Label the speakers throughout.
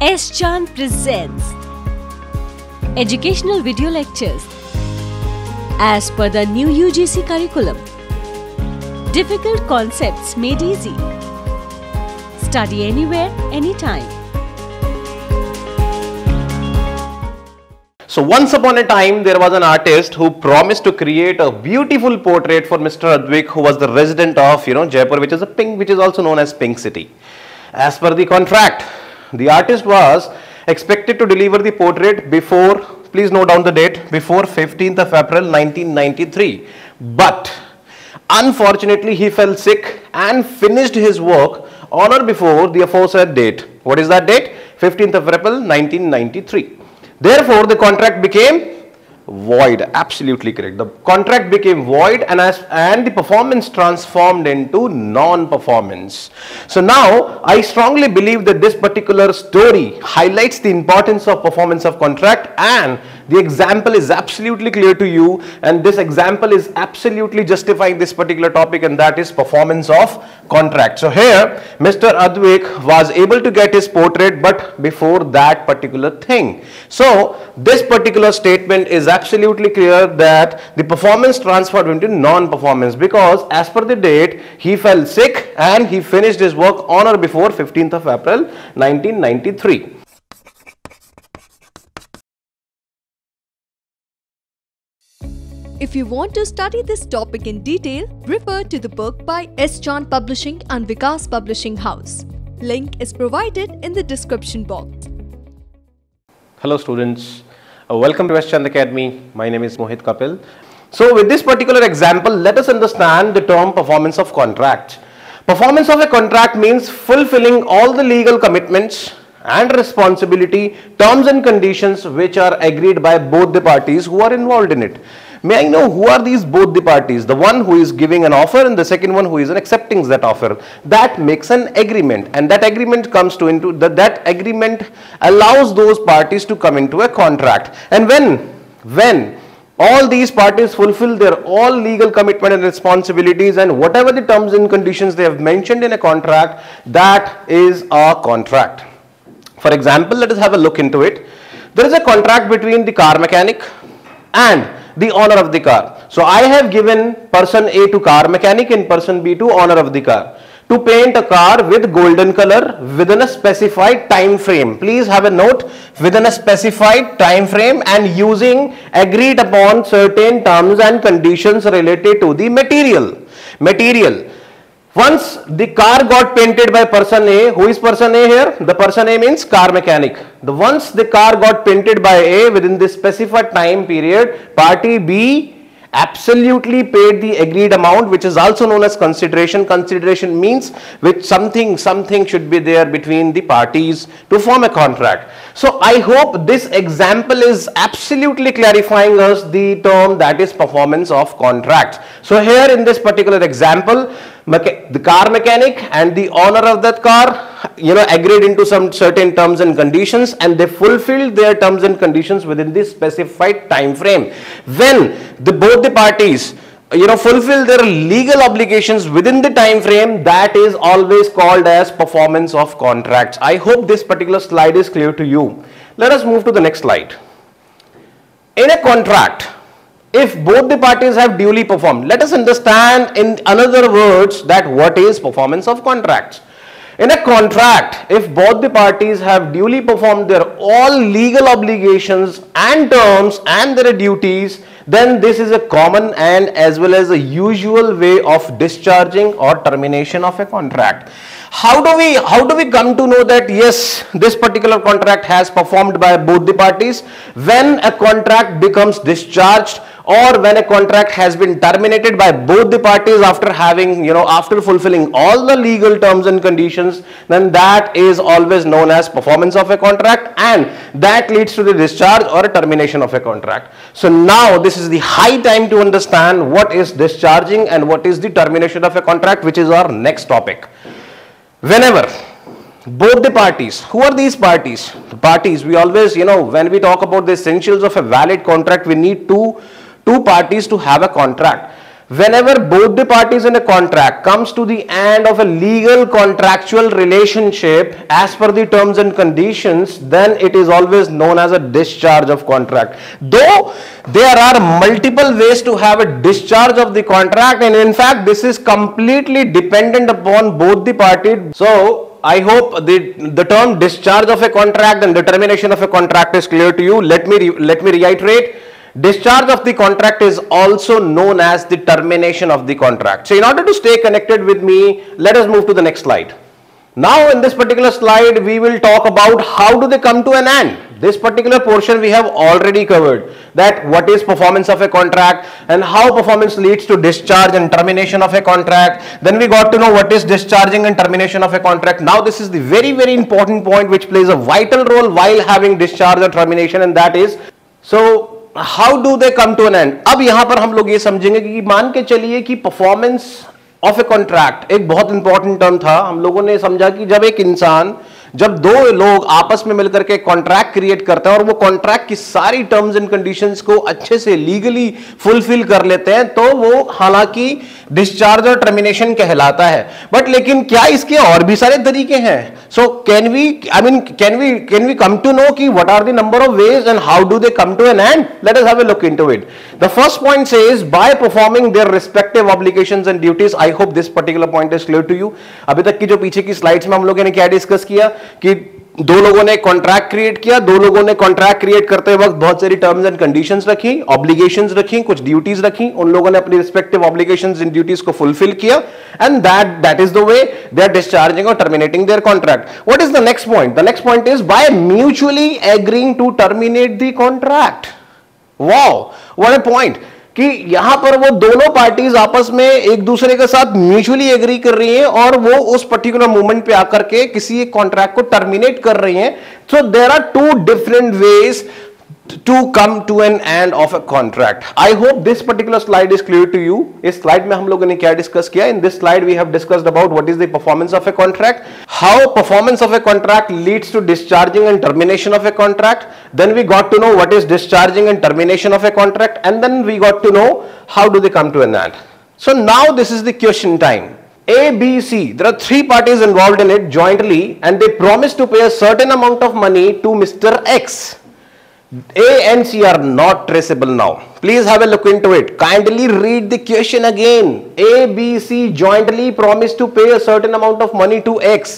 Speaker 1: S. Chand presents educational video lectures as per the new UGC curriculum. Difficult concepts made easy. Study anywhere, anytime.
Speaker 2: So once upon a time, there was an artist who promised to create a beautiful portrait for Mr. Advik, who was the resident of, Jaipur, which is also known as Pink City. As per the contract, the artist was expected to deliver the portrait before, please note down the date, before 15th of April 1993. But unfortunately, he fell sick and finished his work on or before the aforesaid date. What is that date? 15th of April 1993. Therefore, the contract became void. Absolutely correct. The contract became void and the performance transformed into non-performance. So now, I strongly believe that this particular story highlights the importance of performance of contract, and the example is absolutely clear to you, and this example is absolutely justifying this particular topic, and that is performance of contract. So here, Mr. Advik was able to get his portrait, but before that particular thing. So this particular statement is absolutely clear that the performance transferred into non-performance, because as per the date, he fell sick and he finished his work on or before 15th of April 1993.
Speaker 3: If you want to study this topic in detail, refer to the book by S. Chand Publishing and Vikas Publishing House. Link is provided in the description box.
Speaker 2: Hello students, welcome to S. Chand Academy. My name is Mohit Kapil. So with this particular example, let us understand the term performance of contract. Performance of a contract means fulfilling all the legal commitments and responsibility, terms and conditions which are agreed by both the parties who are involved in it. May I know who are these both the parties? The one who is giving an offer and the second one who is accepting that offer. That makes an agreement, and that agreement comes to into that agreement allows those parties to come into a contract. And when all these parties fulfill their all legal commitment and responsibilities, and whatever the terms and conditions they have mentioned in a contract, that is a contract. For example, let us have a look into it. There is a contract between the car mechanic and the owner of the car. So I have given person A to car mechanic and person B to owner of the car to paint a car with golden color within a specified time frame. Please have a note, within a specified time frame, and using agreed upon certain terms and conditions related to the material. Once the car got painted by person A, who is person A here? The person A means car mechanic. Once the car got painted by A within this specified time period, party B absolutely paid the agreed amount, which is also known as consideration. Consideration means which something should be there between the parties to form a contract. So I hope this example is absolutely clarifying us the term that is performance of contract. So here in this particular example, the car mechanic and the owner of that car agreed into some certain terms and conditions, and they fulfilled their terms and conditions within this specified time frame. When both the parties fulfill their legal obligations within the time frame, that is always called as performance of contracts. I hope this particular slide is clear to you. Let us move to the next slide. In a contract, if both the parties have duly performed, let us understand in another words that what is performance of contracts. In a contract, if both the parties have duly performed their all legal obligations and terms and their duties, then this is a common and as well as a usual way of discharging or termination of a contract. How do we come to know that yes, this particular contract has performed by both the parties? When a contract becomes discharged, or when a contract has been terminated by both the parties after having, after fulfilling all the legal terms and conditions, then that is always known as performance of a contract, and that leads to the discharge or a termination of a contract. So now this is the high time to understand what is discharging and what is the termination of a contract, which is our next topic. Whenever both the parties, who are these parties? The parties, we always, when we talk about the essentials of a valid contract, we need two parties to have a contract. whenever both the parties in a contract comes to the end of a legal contractual relationship as per the terms and conditions, then it is always known as a discharge of contract. Though there are multiple ways to have a discharge of the contract, and in fact this is completely dependent upon both the parties. So I hope the term discharge of a contract and the termination of a contract is clear to you. Let me reiterate. Discharge of the contract is also known as the termination of the contract. So in order to stay connected with me, let us move to the next slide. Now in this particular slide, we will talk about how do they come to an end. This particular portion we have already covered, that what is performance of a contract and how performance leads to discharge and termination of a contract. Then we got to know what is discharging and termination of a contract. Now this is the very, very important point which plays a vital role while having discharge or termination, and that is, so how do they come to an end. अब यहां पर हम लोग ये समझेंगे कि मान के चलिए कि परफॉर्मेंस ऑफ ए कॉन्ट्रैक्ट एक बहुत इंपॉर्टेंट टर्म था. हम लोगों ने समझा कि जब दो लोग आपस में मिलकर के कॉन्ट्रैक्ट क्रिएट करते हैं और वो कॉन्ट्रैक्ट की सारी टर्म्स एंड कंडीशंस को अच्छे से लीगली फुलफिल कर लेते हैं, तो वो हालांकि डिस्चार्ज और टर्मिनेशन कहलाता है. बट लेकिन क्या इसके और भी सारे तरीके हैं? So can we come to know कि what are the number of ways and how do they come to an end? Let us have a look into it. The first point says by performing their respective obligations and duties. I hope this particular point is clear to you. अभी तक की जो पीछे की slides में हम लोगों ने क्या डिस्कस किया कि दो लोगों ने कॉन्ट्रैक्ट क्रिएट किया, दो लोगों ने कॉन्ट्रैक्ट क्रिएट करते वक्त बहुत सारी टर्म्स एंड कंडीशंस रखी, ऑब्लिगेशंस रखी, कुछ ड्यूटीज रखी, उन लोगों ने अपनी रिस्पेक्टिव ऑब्लिगेशंस एंड ड्यूटीज को फुलफिल किया, and that is the way they are discharging और terminating their contract. What is the next point? The next point is by mutually agreeing to terminate the contract. Wow, what a point कि यहां पर वो दोनों parties आपस में एक दूसरे के साथ म्यूचुअली एग्री कर रही हैं और वो उस पर्टिकुलर मोमेंट पे आकर के किसी एक कॉन्ट्रैक्ट को टर्मिनेट कर रही हैं. So there are two different ways to come to an end of a contract. I hope this particular slide is clear to you. इस slide में हम लोगों ने क्या डिस्कस किया? In this slide we have discussed about what is the performance of a contract, how performance of a contract leads to discharging and termination of a contract. Then we got to know what is discharging and termination of a contract, and then we got to know how do they come to an end. So now this is the question time. A, B, C, there are three parties involved in it jointly, and they promise to pay a certain amount of money to Mr. X. A and C are not traceable now. Please have a look into it. Kindly read the question again. A, B, C jointly promise to pay a certain amount of money to X.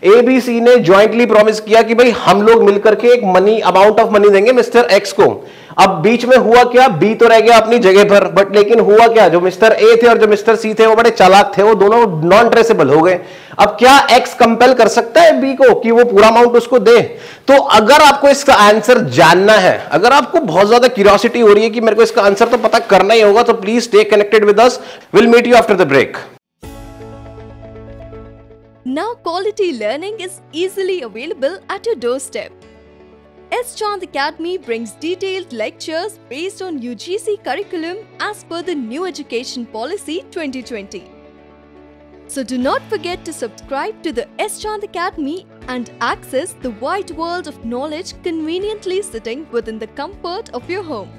Speaker 2: A, B, C ने jointly promise किया कि भाई हम लोग मिलकर के एक amount of money देंगे मिस्टर X को. अब बीच में हुआ क्या? बी तो रह गया अपनी जगह पर, बट लेकिन हुआ क्या? जो मिस्टर ए थे और जो मिस्टर सी थे वो बड़े चालाक थे, वो दोनों नॉन ट्रेसेबल हो गए. अब क्या एक्स कंपेल कर सकता है बी को कि वो पूरा अमाउंट उसको दे? तो अगर आपको इसका आंसर जानना है, अगर आपको बहुत ज्यादा क्यूरियोसिटी हो रही है कि मेरे को इसका आंसर तो पता करना ही होगा, तो please stay connected with us. Will meet you after the break.
Speaker 3: Now quality learning is easily available at your doorstep. S. Chand Academy brings detailed lectures based on UGC curriculum as per the New Education Policy 2020. So do not forget to subscribe to the S. Chand Academy and access the wide world of knowledge conveniently sitting within the comfort of your home.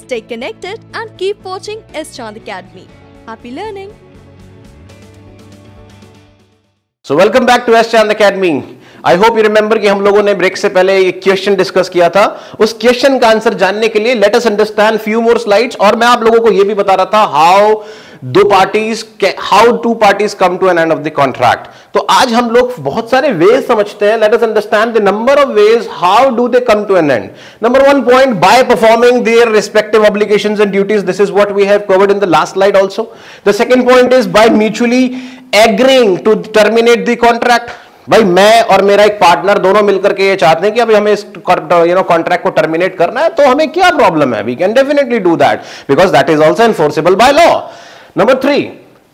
Speaker 3: Stay connected and keep watching S. Chand Academy. Happy learning!
Speaker 2: So welcome back to S. Chand Academy. I hope you remember कि हम लोगों ने break से पहले एक question discuss किया था. उस क्वेश्चन का आंसर जानने के लिए late us understand few more slides. और मैं आप लोगों को यह भी बता रहा था how two parties come to an end of the contract. तो आज हम लोग बहुत सारे वेज समझते हैं. Let us understand the number of ways how do they come to an end. Number one point, by performing their respective obligations and duties. This is what we have covered in the last slide also. The second point is by mutually agreeing to terminate the contract. भाई मैं और मेरा एक partner दोनों मिलकर के ये चाहते हैं कि अभी हमें इस कॉन्ट्रैक्ट को टर्मिनेट करना है, तो हमें क्या प्रॉब्लम है? We can definitely do that because that is also enforceable by law. Number three,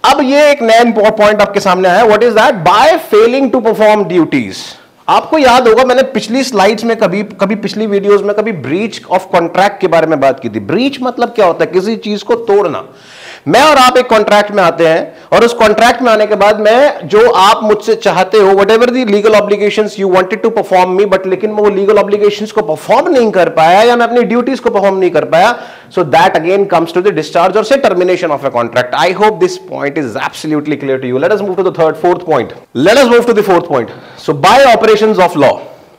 Speaker 2: अब ये एक नया पॉइंट आपके सामने आया. What is that? By failing to perform duties. आपको याद होगा मैंने पिछली स्लाइड्स में कभी पिछली वीडियोस में कभी ब्रीच ऑफ कॉन्ट्रैक्ट के बारे में बात की थी. ब्रीच मतलब क्या होता है? किसी चीज को तोड़ना. मैं और आप एक कॉन्ट्रैक्ट में आते हैं और उस कॉन्ट्रैक्ट में आने के बाद मैं जो आप मुझसे चाहते हो whatever the legal obligations you wanted to perform me, but लेकिन मैं वो लीगल ऑब्लिगेशंस को परफॉर्म नहीं कर पाया या मैं अपनी ड्यूटीज को परफॉर्म नहीं कर पाया, so that again comes to the discharge और से termination of a contract. I hope this point is absolutely clear to you. Let us move to the fourth point. Let us move to the fourth point. So by operations of law,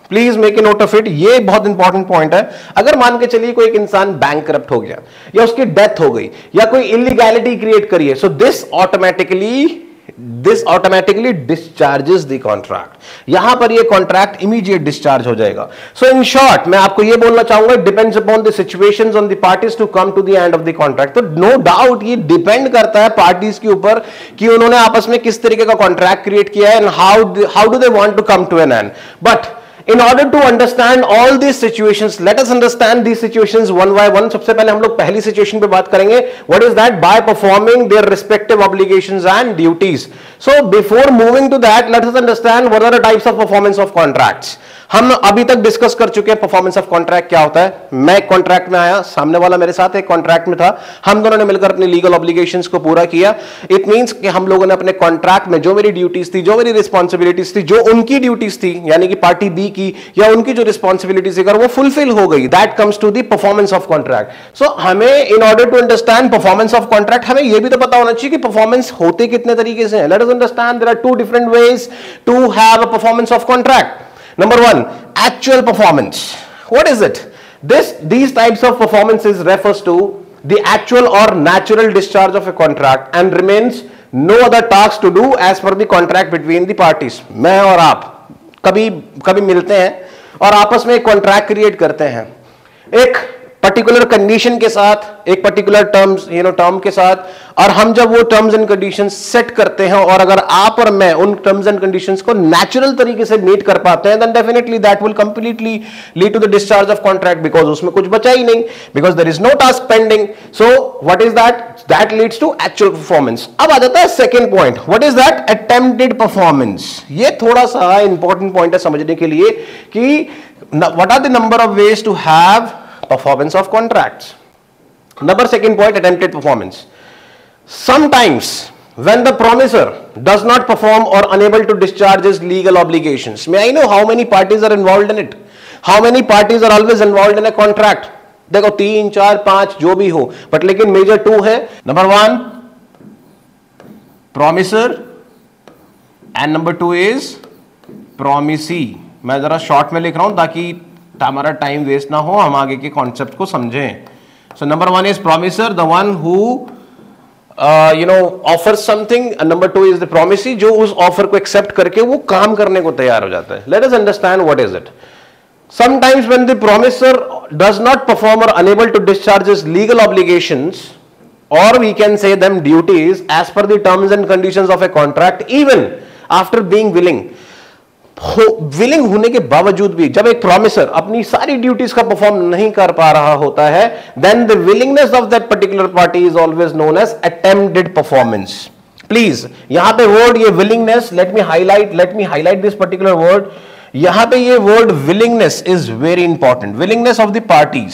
Speaker 2: please make a note of it. ये बहुत important point है. अगर मान के चलिए कोई एक इंसान बैंकरप्ट हो गया या उसकी डेथ हो गई या कोई इलीगैलिटी क्रिएट करी है, so this automatically discharges the contract. यहां पर ये कॉन्ट्रैक्ट इमीडिएट डिस्चार्ज हो जाएगा. सो इन शॉर्ट मैं आपको ये बोलना चाहूंगा, depends upon the situations on the parties to come to the end of the contract. तो नो डाउट ये डिपेंड करता है पार्टीज के ऊपर कि उन्होंने आपस में किस तरीके का कॉन्ट्रैक्ट क्रिएट किया है and how do they want to come to an end. But in order to understand all these situations, let us understand these situations one by one. सबसे पहले हम लोग पहली situation पे बात करेंगे. What is that? By performing their respective obligations and duties. So before moving to that, let us understand what are the types of performance of contracts. हम अभी तक डिस्कस कर चुके हैं परफॉर्मेंस ऑफ कॉन्ट्रैक्ट क्या होता है. मैं एक कॉन्ट्रैक्ट में आया, सामने वाला मेरे साथ एक कॉन्ट्रैक्ट में था, हम दोनों ने मिलकर अपनी लीगल ऑब्लिगेशंस को पूरा किया. इट मींस कि हम लोगों ने अपने कॉन्ट्रैक्ट में जो मेरी ड्यूटीज थी, जो मेरी रिस्पॉन्सिबिलिटीज थी, जो उनकी ड्यूटीज थी यानी कि पार्टी बी की या उनकी जो रिस्पॉन्सिबिलिटीज थी, अगर वो फुलफिल हो गई, that comes to the performance of contract. So हमें in order to understand performance of contract हमें यह भी तो पता होना चाहिए कि परफॉर्मेंस होते कितने तरीके से है. Let us understand there are two different ways to have a performance of contract. Number one, actual performance. What is it? These types of performances refers to the actual or natural discharge of a contract and remains no other task to do as per the contract between the parties. मैं और आप कभी मिलते हैं और आपस में एक कॉन्ट्रैक्ट क्रिएट करते हैं एक पर्टिकुलर कंडीशन के साथ, एक पर्टिकुलर टर्म के साथ, और हम जब वो टर्म्स एंड कंडीशंस सेट करते हैं और अगर आप और मैं उन टर्म्स एंड कंडीशंस को नेचुरल तरीके से मीट कर पाते हैं, then definitely that will completely lead to the discharge of contract, because उसमें कुछ बचा ही नहीं, because there is no task pending. So what is that? That leads to actual performance. अब आ जाता है second point. What is that? Attempted performance. ये थोड़ा सा इंपॉर्टेंट पॉइंट है समझने के लिए कि what are the number of ways to have performance of contracts. Second point, attempted performance. Sometimes when the promisor does not perform or unable to discharge his legal obligations, may I know how many parties are involved in it? How many parties are always involved in a contract? देखो 3, 4, 5 जो भी हो, but लेकिन major 2 है. Number 1 promisor and number 2 is promisee. मैं जरा short में लिख रहा हूं ताकि हमारा टाइम वेस्ट ना हो, हम आगे के कॉन्सेप्ट को समझें. So number 1 is promisor, the one who offer something. Number 2 is the promisee, जो उस ऑफर को एक्सेप्ट करके वो काम करने को तैयार हो जाता है. Let us understand what is it. Sometimes when the promisor does not perform और unable to discharge his legal obligations, और we can say them duties as per the terms and conditions of a contract, even after being willing होने के बावजूद भी जब एक promiser अपनी सारी ड्यूटीज का परफॉर्म नहीं कर पा रहा होता है, then the willingness of that particular party is always known as attempted performance. Please यहां पे वर्ड ये willingness, let me highlight this particular word. यहां पे ये word willingness is very important. Willingness of the parties.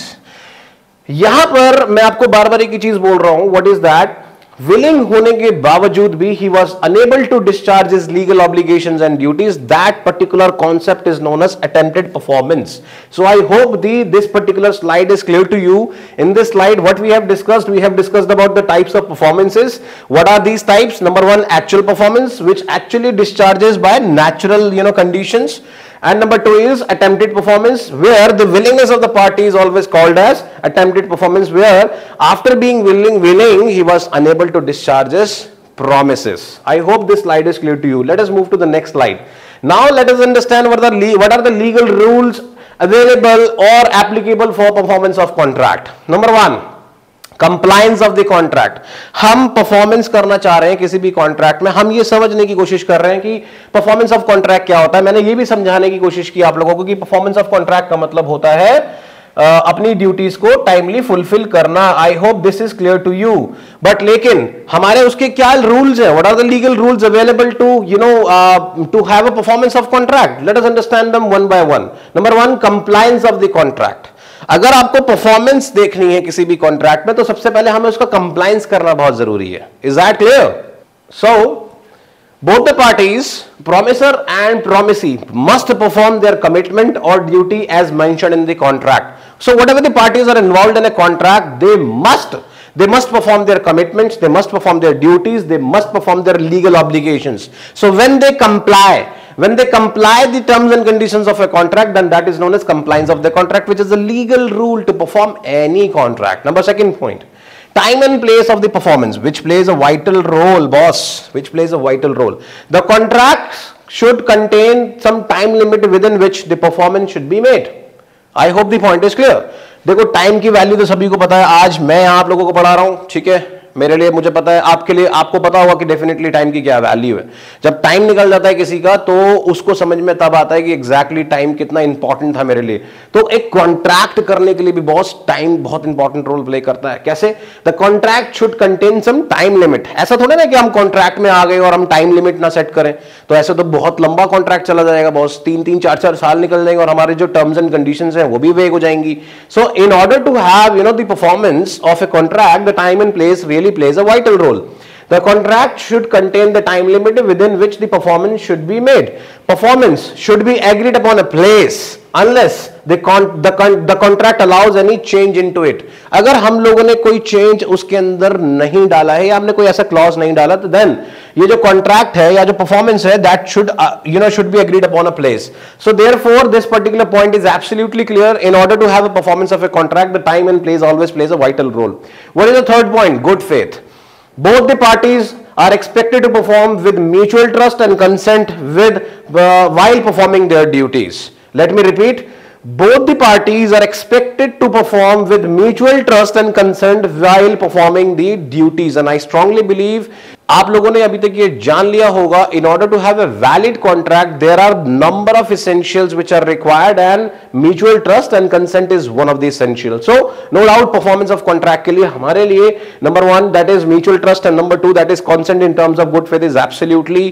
Speaker 2: यहां पर मैं आपको बार बार एक ही चीज बोल रहा हूं. What is that? विलिंग होने के बावजूद भी he was unable to discharge his legal obligations and duties. That particular concept is known as attempted performance. So I hope this particular slide is clear to you. In this slide, what we have discussed about the types of performances. What are these types? Number 1, actual performance, which actually discharges by natural conditions. And number 2 is attempted performance, where the willingness of the party is always called as attempted performance, where after being willing he was unable to discharge his promises. I hope this slide is clear to you. Let us move to the next slide. Now let us understand what are the legal rules available or applicable for performance of contract. Number 1, compliance of the contract. हम performance करना चाह रहे हैं किसी भी contract में, हम ये समझने की कोशिश कर रहे हैं कि परफॉर्मेंस ऑफ कॉन्ट्रैक्ट क्या होता है. मैंने ये भी समझाने की कोशिश की आप लोगों को कि परफॉर्मेंस ऑफ कॉन्ट्रैक्ट का मतलब होता है अपनी ड्यूटीज को टाइमली फुलफिल करना. I hope this is clear to you. But लेकिन हमारे उसके क्या रूल्स हैं? What are the legal rules available to to have a performance of contract? Let us understand them one by one. Number 1, compliance of the contract. अगर आपको performance देखनी है किसी भी कॉन्ट्रैक्ट में तो सबसे पहले हमें उसका कंप्लायंस करना बहुत जरूरी है. Is that clear? So both the parties, promisor and promisee, must perform their commitment or duty as mentioned in the contract. So whatever the parties are involved in a contract, they must perform their commitments, they must perform their duties, they must perform their legal obligations. So when they comply the terms and conditions of a contract, then that is known as compliance of the contract, which is a legal rule to perform any contract. Number second point, time and place of the performance, which plays a vital role, boss, which plays a vital role. The contract should contain some time limit within which the performance should be made. I hope the point is clear. देखो time की value तो सभी को पता है. आज मैं आप लोगों को पढ़ा रहा हूं, ठीक है, मेरे लिए मुझे पता है, आपके लिए आपको पता होगा कि डेफिनेटली टाइम की क्या वैल्यू है. जब टाइम निकल जाता है किसी का तो उसको समझ में तब आता है कि एग्जैक्टली टाइम कितना इंपॉर्टेंट था मेरे लिए. तो एक कॉन्ट्रैक्ट करने के लिए भी बॉस टाइम बहुत इंपॉर्टेंट रोल प्ले करता है. कैसे? The contract should contain some time limit. ऐसा थोड़ा ना कि हम कॉन्ट्रैक्ट में आ गए और हम टाइम लिमिट ना सेट करें, तो ऐसे तो बहुत लंबा कॉन्ट्रैक्ट चला जाएगा बॉस. 3-3, 4-4 साल निकल जाएंगे और हमारे जो टर्म्स एंड कंडीशंस हैं वो भी वेग हो जाएंगी. So in order to have the performance of a contract, the time and place really plays a vital role. The contract should contain the time limit within which the performance should be made. Performance should be agreed upon a place unless the contract allows any change into it. अगर हम लोगों ने कोई change उसके अंदर नहीं डाला है या हमने कोई ऐसा क्लॉज नहीं डाला, तो देन ये जो कॉन्ट्रैक्ट है या जो परफॉर्मेंस है that should be agreed upon a place. So therefore this particular point is absolutely clear. In order to have a performance of a contract, the time and place always plays a vital role. What is the third point? Good faith. Both the parties are expected to perform with mutual trust and consent while performing their duties. Let me repeat. Both the parties are expected to perform with mutual trust and consent while performing the duties. And I strongly believe आप लोगों ने अभी तक ये जान लिया होगा, in order to have a valid contract, there are number of essentials which are required and mutual trust and consent is one of the essentials. So no doubt performance of contract के लिए हमारे लिए number 1 that is mutual trust and number 2 that is consent in terms of good faith is absolutely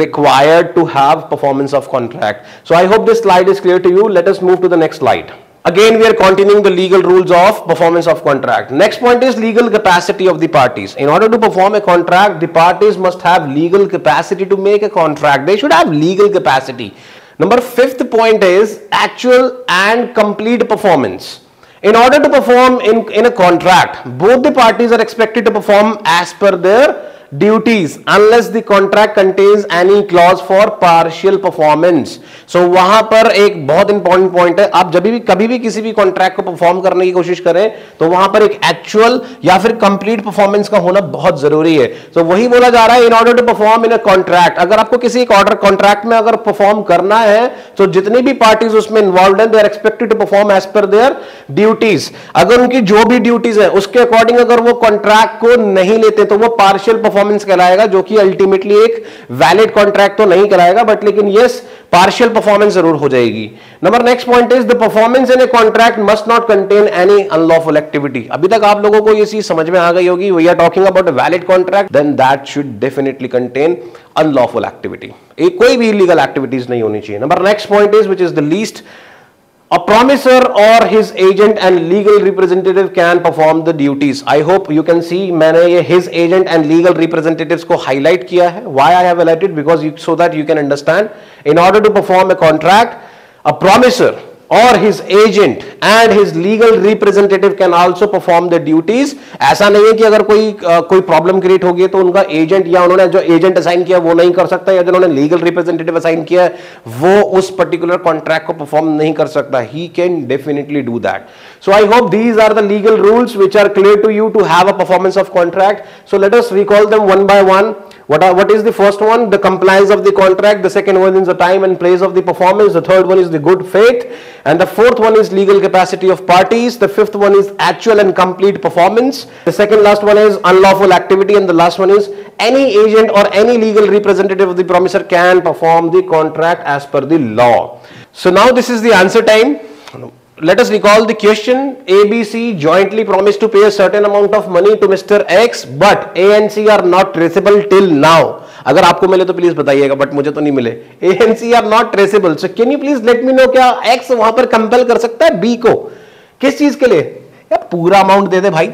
Speaker 2: required to have performance of contract. So I hope this slide is clear to you. Let us move to the next slide. Again, we are continuing the legal rules of performance of contract. Next point is legal capacity of the parties. In order to perform a contract, the parties must have legal capacity to make a contract. They should have legal capacity. Number 5th point is actual and complete performance. In order to perform in a contract, both the parties are expected to perform as per their duties unless the contract contains any clause for partial performance. So वहां पर एक बहुत important point है, आप जब भी कभी भी किसी भी कॉन्ट्रैक्ट को परफॉर्म करने की कोशिश करें तो वहां पर एक एक्चुअल या फिर कंप्लीट परफॉर्मेंस का होना बहुत जरूरी है. तो वही बोला जा रहा है in order to perform in a contract. अगर आपको किसी एक ऑर्डर कॉन्ट्रैक्ट में अगर परफॉर्म करना है तो जितनी भी पार्टीज उसमें इन्वॉल्व है they are expected to perform as per their duties. अगर उनकी जो भी ड्यूटीज है उसके अकॉर्डिंग अगर वो कॉन्ट्रैक्ट को नहीं लेते तो वो पार्शियल परफॉर्मेंस कहलाएगा, जो कि अल्टीमेटली एक वैलिड कॉन्ट्रैक्ट तो नहीं कहलाएगा, बट लेकिन यस पार्शियल परफॉर्मेंस जरूर हो जाएगी. Number next point is the performance in a contract must not contain any unlawful activity. अभी तक आप लोगों को ये चीज समझ में आ गई होगी. We are talking about a valid contract, then that should definitely contain unlawful activity. कोई भी इलीगल एक्टिविटीज नहीं होनी चाहिए. Number next point is which is the least. A promisor or his agent and legal representative can perform the duties. I hope you can see मैंने ये his agent and legal representatives को highlight किया है. Why I have highlighted? Because so that you can understand. In order to perform a contract, a promisor or his agent and his legal representative can also perform the duties. ऐसा नहीं है कि अगर कोई problem create होगी तो उनका agent या उन्होंने जो एजेंट असाइन किया वो नहीं कर सकता, या जिन्होंने लीगल रिप्रेजेंटेटिव असाइन किया है वो उस पर्टिकुलर कॉन्ट्रैक्ट को परफॉर्म नहीं कर सकता. He can definitely do that. So I hope these are the legal rules which are clear to you to have a performance of contract. So let us recall them one by one. What is the first one? The compliance of the contract. The second one is the time and place of the performance. The third one is the good faith. And the fourth one is legal capacity of parties. The fifth one is actual and complete performance. The second last one is unlawful activity. And the last one is any agent or any legal representative of the promisor can perform the contract as per the law. So now this is the answer time. Let us recall the question. A, B, C jointly promised to pay a certain amount of money to Mr. X, but A and C are not traceable till now. अगर आपको मिले तो please बताइएगा, but मुझे तो नहीं मिले. A and C are not traceable. So can you please let me know क्या X वहां पर कंपेल कर सकता है B को? किस चीज के लिए? यार पूरा अमाउंट दे दे भाई,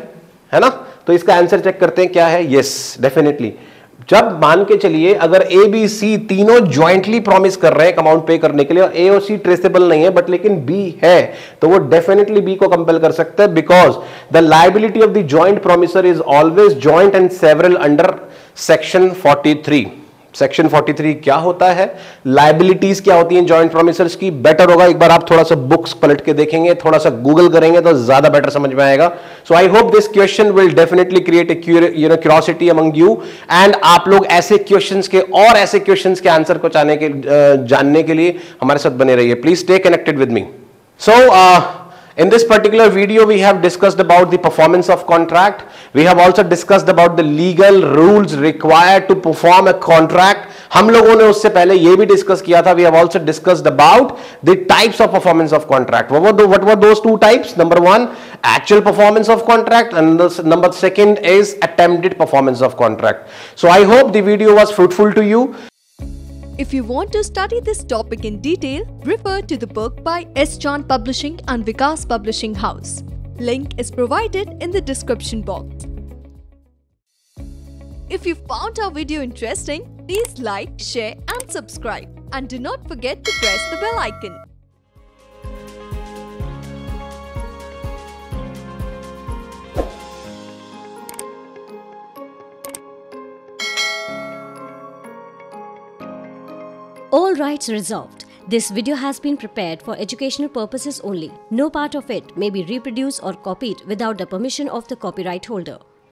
Speaker 2: है ना। तो इसका आंसर चेक करते हैं क्या है। यस, डेफिनेटली जब मान के चलिए अगर ए बी सी तीनों ज्वाइंटली प्रॉमिस कर रहे हैं अमाउंट पे करने के लिए और ए और सी ट्रेसेबल नहीं है बट लेकिन बी है, तो वो डेफिनेटली बी को कंपेल कर सकता है, because the liability of the joint promiser is always joint and several under section 43। Section 43 क्या होता है, लायबिलिटीज क्या होती हैं जॉइंट प्रॉमिसर्स की, बेटर होगा एक बार आप थोड़ा सा बुक्स पलट के देखेंगे, थोड़ा सा गूगल करेंगे तो ज्यादा बेटर समझ में आएगा। So I hope this question will definitely create a curiosity among you, and आप लोग ऐसे क्वेश्चंस के और ऐसे क्वेश्चंस के आंसर को जानने के लिए हमारे साथ बने रहिए। Please stay connected with me. So in this particular video, we have discussed about the performance of contract. We have also discussed about the legal rules required to perform a contract. हम लोगों ने उससे पहले ये भी discuss किया था. We have also discussed about the types of performance of contract. What were those two types? Number one, actual performance of contract, and the number second is attempted performance of contract. So I hope the video was fruitful to you.
Speaker 3: If you want to study this topic in detail, refer to the book by S. John Publishing and Vikas Publishing House. Link is provided in the description box. If you found our video interesting, please like, share and subscribe. And do not forget to press the bell icon.
Speaker 1: All rights reserved. This video has been prepared for educational purposes only. No part of it may be reproduced or copied without the permission of the copyright holder.